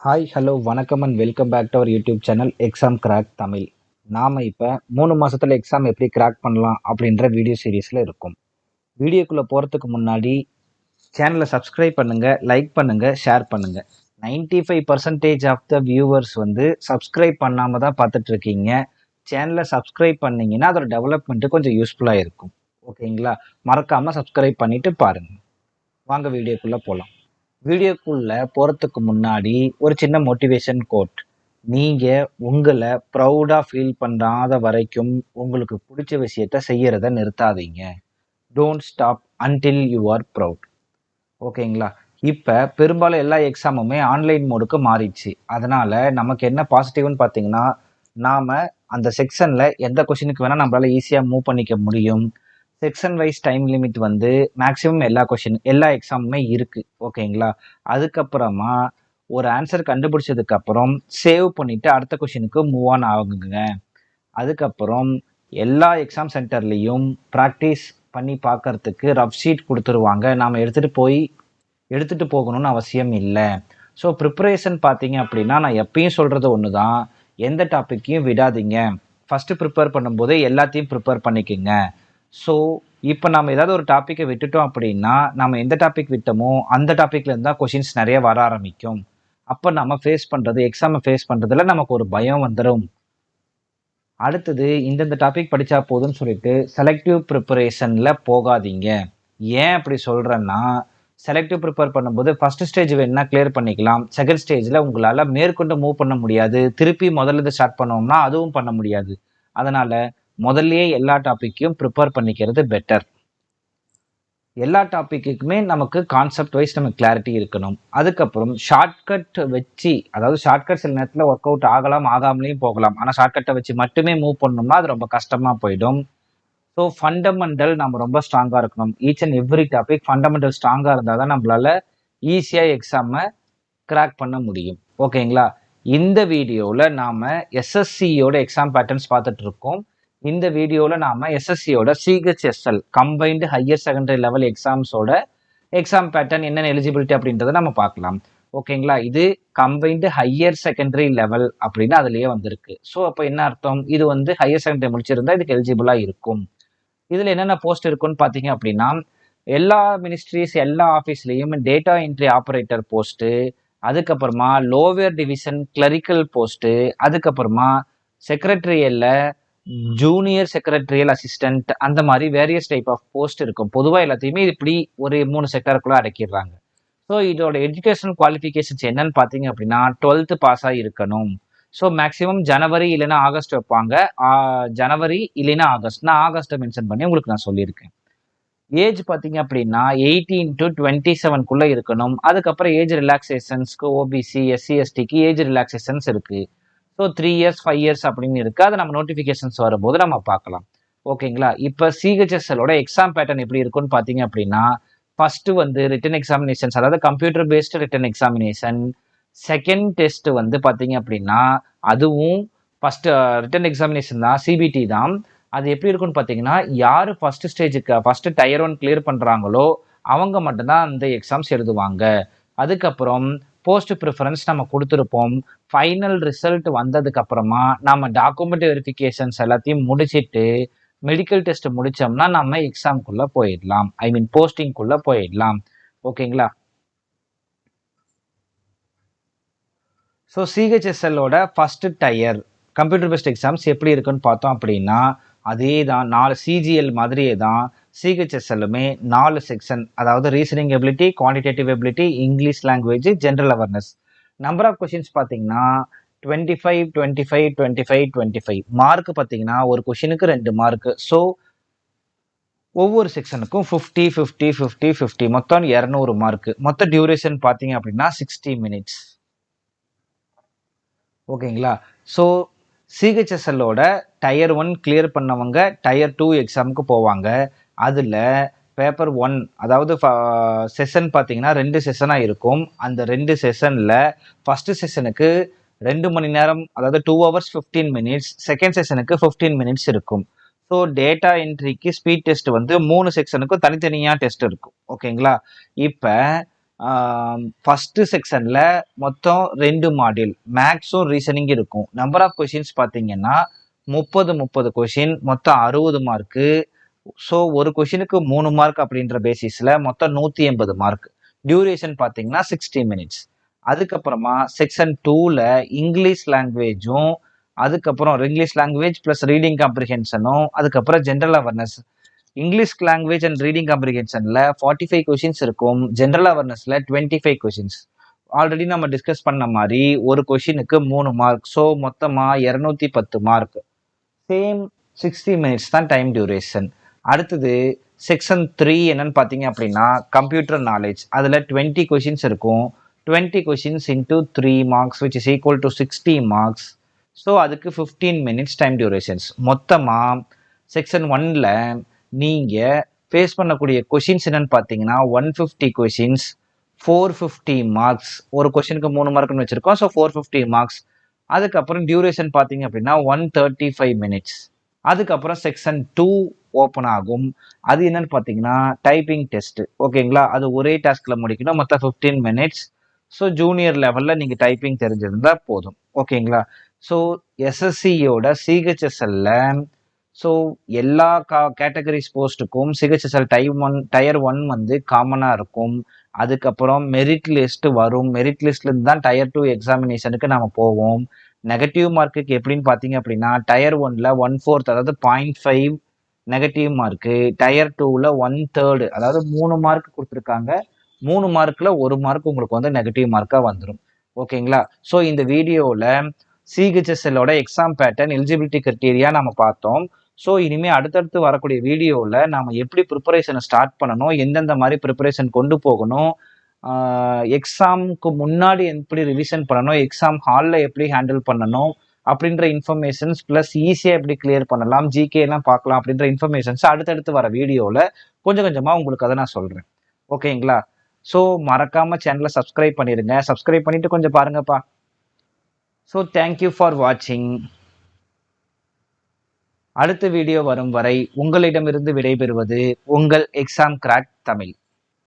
Hi hello வணக்கம் and welcome back to our YouTube channel exam crack Tamil. நாம் இப்போ 3 மாதத்தில் எக்ஸாம் எப்படி கிராக் பண்ணலாம் அப்படின்ற வீடியோ சீரீஸில் இருக்கும். வீடியோக்குள்ளே போகிறதுக்கு முன்னாடி சேனலை சப்ஸ்கிரைப் பண்ணுங்கள், லைக் பண்ணுங்கள், ஷேர் பண்ணுங்கள். 95% ஆஃப் த வியூவர்ஸ் சப்ஸ்கிரைப் பண்ணாமல் தான் பார்த்துட்ருக்கீங்க. சேனலை சப்ஸ்கிரைப் பண்ணிங்கன்னா அதோட டெவலப்மெண்ட்டு கொஞ்சம் யூஸ்ஃபுல்லாக இருக்கும். ஓகேங்களா? மறக்காமல் சப்ஸ்கிரைப் பண்ணிவிட்டு பாருங்கள். வாங்க வீடியோக்குள்ளே போகலாம். வீடியோக்குள்ள போறதுக்கு முன்னாடி ஒரு சின்ன மோட்டிவேஷன் கோட். நீங்க உங்களை ப்ரௌடா ஃபீல் பண்ணாத வரைக்கும் உங்களுக்கு பிடிச்ச விஷயத்த செய்யறத நிறுத்தாதீங்க. Don't stop until you are proud. ஓகேங்களா? இப்ப பெரும்பாலும் எல்லா எக்ஸாமுமே ஆன்லைன் மோடுக்கு மாறிடுச்சு. அதனால நமக்கு என்ன பாசிட்டிவ்னு பார்த்தீங்கன்னா, நாம அந்த செக்ஷன்ல எந்த கொஸ்டினுக்கு வேணா நம்மளால ஈஸியா மூவ் பண்ணிக்க முடியும். Section wise time limit maximum எல்லா எக்ஸாமுமே இருக்கு. ஓகேங்களா? அதுக்கப்புறமா ஒரு ஆன்சர் கண்டுபிடிச்சதுக்கு அப்புறம் சேவ் பண்ணிட்டு அடுத்த கொஸ்டினுக்கு மூவ் ஆன் ஆகுங்க. அதுக்கப்புறம் எல்லா எக்ஸாம் சென்டர்லையும் ப்ராக்டிஸ் பண்ணி பார்க்கறதுக்கு ரஃப் ஷீட் கொடுத்துருவாங்க. நாம் எடுத்துட்டு போகணும்னு அவசியம் இல்லை. ஸோ ப்ரிப்பரேஷன் பார்த்தீங்க அப்படின்னா, நான் எப்பயும் சொல்றது ஒன்று தான். எந்த டாப்பிக்கையும் விடாதீங்க. ஃபர்ஸ்ட் ப்ரிப்பேர் பண்ணும்போது எல்லாத்தையும் ப்ரிப்பேர் பண்ணிக்கோங்க. ஸோ இப்போ நம்ம ஏதாவது ஒரு டாப்பிக்கை விட்டுட்டோம் அப்படின்னா, நம்ம எந்த டாபிக் விட்டோமோ அந்த டாப்பிக்ல இருந்தால் கொஷின்ஸ் நிறைய வர ஆரம்பிக்கும். அப்போ நம்ம எக்ஸாமை ஃபேஸ் பண்ணுறதுல நமக்கு ஒரு பயம் வந்துடும். அடுத்தது இந்தந்த டாபிக் படித்தா போதும்னு சொல்லிட்டு செலக்டிவ் ப்ரிப்பரேஷனில் போகாதீங்க. ஏன் அப்படி சொல்கிறேன்னா, செலக்டிவ் ப்ரிப்பேர் பண்ணும்போது ஃபர்ஸ்ட் ஸ்டேஜ் வேணுன்னா கிளியர் பண்ணிக்கலாம். செகண்ட் ஸ்டேஜில் உங்களால் மேற்கொண்டு மூவ் பண்ண முடியாது. திருப்பி முதல்ல ஸ்டார்ட் பண்ணோம்னா அதுவும் பண்ண முடியாது. அதனால் முதல்லயே எல்லா டாப்பிக்கையும் ப்ரிப்பேர் பண்ணிக்கிறது பெட்டர். எல்லா டாப்பிக்குமே நமக்கு கான்செப்ட் வைஸ் நமக்கு கிளாரிட்டி இருக்கணும். அதுக்கப்புறம் ஷார்ட்கட் வச்சு, அதாவது ஷார்ட்கட் சில நேரத்தில் ஒர்க் அவுட் ஆகலாம், ஆகாமலேயும் போகலாம். ஆனால் ஷார்ட்கட்டை வச்சு மட்டுமே மூவ் பண்ணோம்னா அது ரொம்ப கஷ்டமாக போயிடும். ஸோ ஃபண்டமெண்டல் நம்ம ரொம்ப ஸ்ட்ராங்காக இருக்கணும். Each and every topic fundamental ஸ்ட்ராங்காக இருந்தால் தான் நம்மளால ஈஸியாக எக்ஸாமை கிராக் பண்ண முடியும். ஓகேங்களா? இந்த வீடியோவில் நாம் எஸ்எஸ்சியோட எக்ஸாம் பேட்டர்ன்ஸ் பார்த்துட்டு இருக்கோம். இந்த வீடியோவில் நாம் எஸ்எஸ்சியோட CHSL combined higher secondary level எக்ஸாம்ஸோட எக்ஸாம் பேட்டர்ன் என்னென்ன எலிஜிபிலிட்டி அப்படின்றத நம்ம பார்க்கலாம். ஓகேங்களா? இது கம்பைன்டு ஹையர் செகண்டரி லெவல் அப்படின்னு அதுலயே வந்திருக்கு. ஸோ அப்போ என்ன அர்த்தம்? இது ஹையர் செகண்டரி முடிச்சிருந்தா இதுக்கு எலிஜிபிளா இருக்கும். இதுல என்னென்ன போஸ்ட் இருக்குன்னு பார்த்தீங்க அப்படின்னா, எல்லா மினிஸ்ட்ரிஸ் எல்லா ஆஃபீஸ்லேயும் டேட்டா என்ட்ரி ஆப்ரேட்டர் போஸ்ட்டு, அதுக்கப்புறமா லோவர் டிவிஷன் கிளரிக்கல் போஸ்ட்டு, அதுக்கப்புறமா செக்ரட்டரியல்ல ஜூனியர் செக்ரட்டரியல் அசிஸ்டன்ட், அந்த மாதிரி வேரியஸ் டைப் ஆஃப் போஸ்ட் இருக்கும். பொதுவாக எல்லாத்தையுமே இப்படி ஒரு 3 செக்டருக்குள்ள அடக்கிடுறாங்க. ஸோ இதோட எஜுகேஷனல் குவாலிஃபிகேஷன்ஸ் என்னன்னு பார்த்தீங்க அப்படின்னா, 12th பாஸ் இருக்கணும். ஸோ மேக்ஸிமம் ஜனவரி இல்லைன்னா ஆகஸ்ட் வைப்பாங்க. ஜனவரி இல்லைன்னா ஆகஸ்ட். நான் ஆகஸ்ட்டை மென்ஷன் பண்ணி உங்களுக்கு நான் சொல்லியிருக்கேன். ஏஜ் பார்த்தீங்க அப்படின்னா 18 to 27 இருக்கணும். அதுக்கப்புறம் ஏஜ் ரிலாக்ஸேஷன்ஸ்க்கு ஓபிசி, எஸ்சி, எஸ்டிக்கு ஏஜ் ரிலாக்ஸேஷன்ஸ் இருக்கு. ஸோ 3 இயர்ஸ் 5 இயர்ஸ் அப்படின்னு இருக்கு. அதை நம்ம நோட்டிஃபிகேஷன்ஸ் வரும்போது நம்ம பார்க்கலாம். ஓகேங்களா? இப்போ சிஹெச்எஸ்எலோட எக்ஸாம் பேட்டர்ன் எப்படி இருக்குன்னு பார்த்தீங்க அப்படின்னா, ஃபர்ஸ்ட் ரிட்டன் எக்ஸாமினேஷன்ஸ், அதாவது computer based return examination. Second test பார்த்தீங்க அப்படின்னா, அதுவும் ஃபர்ஸ்ட் ரிட்டன் எக்ஸாமினேஷன் தான், சிபிடி தான். அது எப்படி இருக்குன்னு பார்த்தீங்கன்னா, யார் ஃபர்ஸ்ட் டயர் 1 கிளியர் பண்ணுறாங்களோ அவங்க மட்டும்தான் அந்த எக்ஸாம்ஸ் எழுதுவாங்க. அதுக்கப்புறம் போஸ்ட் ப்ரிஃபரன்ஸ் நம்ம கொடுத்துருப்போம். ஃபைனல் ரிசல்ட் வந்ததுக்கு அப்புறமா நம்ம டாக்குமெண்ட் வெரிஃபிகேஷன்ஸ் எல்லாத்தையும் முடிச்சிட்டு மெடிக்கல் டெஸ்ட் முடிச்சோம்னா நம்ம எக்ஸாம்குள்ள போயிடலாம். ஐ மீன் போஸ்டிங்குள்ள போயிடலாம். ஓகேங்களா? ஸோ சிஹெச்எஸ்எல்லோட first tier computer based exams எப்படி இருக்குன்னு பார்த்தோம் அப்படின்னா, அதே தான் 4 சிஜிஎல் மாதிரியே தான் சிஹெச்எஸ்எல்லுமே 4 செக்ஷன், அதாவது reasoning ability, quantitative ability, English language, general awareness. Number of questions பார்த்தீங்கன்னா 25 25 25 25 மார்க் பார்த்தீங்கன்னா ஒரு கொஷினுக்கு 2 மார்க். ஸோ ஒவ்வொரு செக்ஷனுக்கும் 50 50 50 50 மொத்தம் 200 மார்க். மொத்த டியூரேஷன் பார்த்தீங்க அப்படின்னா 60 மினிட்ஸ். ஓகேங்களா? ஸோ சிஹெச்எஸ்எல்லோட டயர் 1 கிளியர் பண்ணவங்க டயர் 2 எக்ஸாமுக்கு போவாங்க. அதில் பேப்பர் 1, அதாவது செஷன் பார்த்தீங்கன்னா 2 செஷனாக இருக்கும். அந்த 2 செஷனில் ஃபர்ஸ்ட் செஷனுக்கு 2 மணி நேரம், அதாவது 2 hours 15 minutes. செகண்ட் செஷனுக்கு 15 minutes இருக்கும். ஸோ டேட்டா என்ட்ரிக்கு ஸ்பீட் டெஸ்ட் 3 செக்ஷனுக்கும் தனித்தனியாக டெஸ்ட் இருக்கும். ஓகேங்களா? இப்போ ஃபஸ்ட்டு செக்ஷனில் மொத்தம் 2 மாடியூல் மேக்ஸும் ரீசனிங் இருக்கும். நம்பர் ஆஃப் கொஷின்ஸ் பார்த்தீங்கன்னா 30 கொஷின், மொத்தம் 60 மார்க்கு. ஸோ ஒரு கொஷினுக்கு 3 மார்க் அப்படின்ற பேசிஸில் மொத்தம் 180 மார்க். டியூரேஷன் பார்த்தீங்கன்னா 60 மினிட்ஸ். அதுக்கப்புறமா செக்ஷன் 2ல் இங்கிலீஷ் லாங்குவேஜும், அதுக்கப்புறம் இங்கிலீஷ் லாங்குவேஜ் ப்ளஸ் ரீடிங் காம்ப்ரிஹென்ஷனும், அதுக்கப்புறம் general awareness. English language and reading காம்ப்ரிஹென்ஷன்ல 45 கொஷின்ஸ் இருக்கும். ஜென்ரல் அவேர்னஸ்ல 25 கொஷின்ஸ். ஆல்ரெடி நம்ம டிஸ்கஸ் பண்ண மாதிரி ஒரு கொஷினுக்கு 3 மார்க். ஸோ மொத்தமா 210 மார்க். சேம் 60 மினிட்ஸ் தான் டைம் டியூரேஷன். அடுத்தது செக்ஷன் 3 என்னன்னு பார்த்தீங்க அப்படின்னா கம்ப்யூட்டர் நாலேஜ். அதில் 20 கொஷின்ஸ் இருக்கும். 20 questions into 3 marks which is equal to 60 marks. So அதுக்கு 15 மினிட்ஸ் டைம் டியூரேஷன்ஸ். மொத்தமாக செக்ஷன் 1ல் நீங்கள் ஃபேஸ் பண்ணக்கூடிய கொஷின்ஸ் என்னன்னு பார்த்தீங்கன்னா 150 கொஷின்ஸ், 450 மார்க்ஸ். ஒரு கொஷினுக்கு 3 மார்க்னு வச்சுருக்கோம். So 450 marks. அதுக்கப்புறம் டியூரேஷன் பார்த்தீங்க அப்படின்னா 135 மினிட்ஸ். அதுக்கப்புறம் செக்ஷன் 2 ஓப்பன் ஆகும். அது என்னன்னு பார்த்தீங்கன்னா டைப்பிங் டெஸ்ட். ஓகேங்களா, அது ஒரே டாஸ்கில் முடிக்கணும். மொத்தம் 15 மினிட்ஸ். ஸோ ஜூனியர் லெவலில் நீங்கள் டைப்பிங் தெரிஞ்சிருந்தால் போதும். ஓகேங்களா. ஸோ எஸ்எஸ்சியோட சிஹெச்எஸ்எல்ல ஸோ எல்லா கேட்டகரிஸ் போஸ்ட்டுக்கும் சிஹெச்எஸ்எல் டயர் 1 வந்து காமனாக இருக்கும். அதுக்கப்புறம் மெரிட் லிஸ்ட் வரும். மெரிட் லிஸ்ட்லேருந்து தான் டயர் 2 எக்ஸாமினேஷனுக்கு நம்ம போவோம். நெகட்டிவ் மார்க்குக்கு எப்படின்னு பார்த்தீங்க அப்படின்னா டயர் 1ல் 1/4 அதாவது 0.5 நெகட்டிவ் மார்க்கு. டயர் 2ல் 1/3 அதாவது 3 மார்க் கொடுத்துருக்காங்க. 3 மார்க்கில் 1 மார்க் உங்களுக்கு வந்து நெகட்டிவ் மார்க்காக வந்துடும். ஓகேங்களா. ஸோ இந்த வீடியோவில் சிஹெச்எஸ்எல்லோட எக்ஸாம் பேட்டர்ன், எலிஜிபிலிட்டி கிரைட்டீரியா நம்ம பார்த்தோம். ஸோ இனிமேல் அடுத்தடுத்து வரக்கூடிய வீடியோவில் நாம் எப்படி ப்ரிப்பரேஷனை ஸ்டார்ட் பண்ணணும், எந்தெந்த மாதிரி ப்ரிப்பரேஷன் கொண்டு போகணும், எக்ஸாமுக்கு முன்னாடி எப்படி ரிவிஷன் பண்ணணும், எக்ஸாம் ஹாலில் எப்படி ஹேண்டில் பண்ணணும் அப்படின்ற இன்ஃபர்மேஷன்ஸ் ப்ளஸ் ஈஸியாக எப்படி கிளியர் பண்ணலாம், ஜிகே எல்லாம் பார்க்கலாம் அப்படின்ற இன்ஃபர்மேஷன்ஸ் அடுத்தடுத்து வர வீடியோவில் கொஞ்சம் கொஞ்சமாக உங்களுக்கு அதை நான் சொல்கிறேன். ஓகேங்களா. ஸோ மறக்காமல் சேனலை சப்ஸ்கிரைப் பண்ணிடுங்க. சப்ஸ்கிரைப் பண்ணிவிட்டு கொஞ்சம் பாருங்கப்பா. ஸோ தேங்க்யூ ஃபார் வாட்சிங். அடுத்த வீடியோ வரும் வரை உங்களிடமிருந்து விடைபெறுவது உங்கள் எக்ஸாம் கிராக் தமிழ்.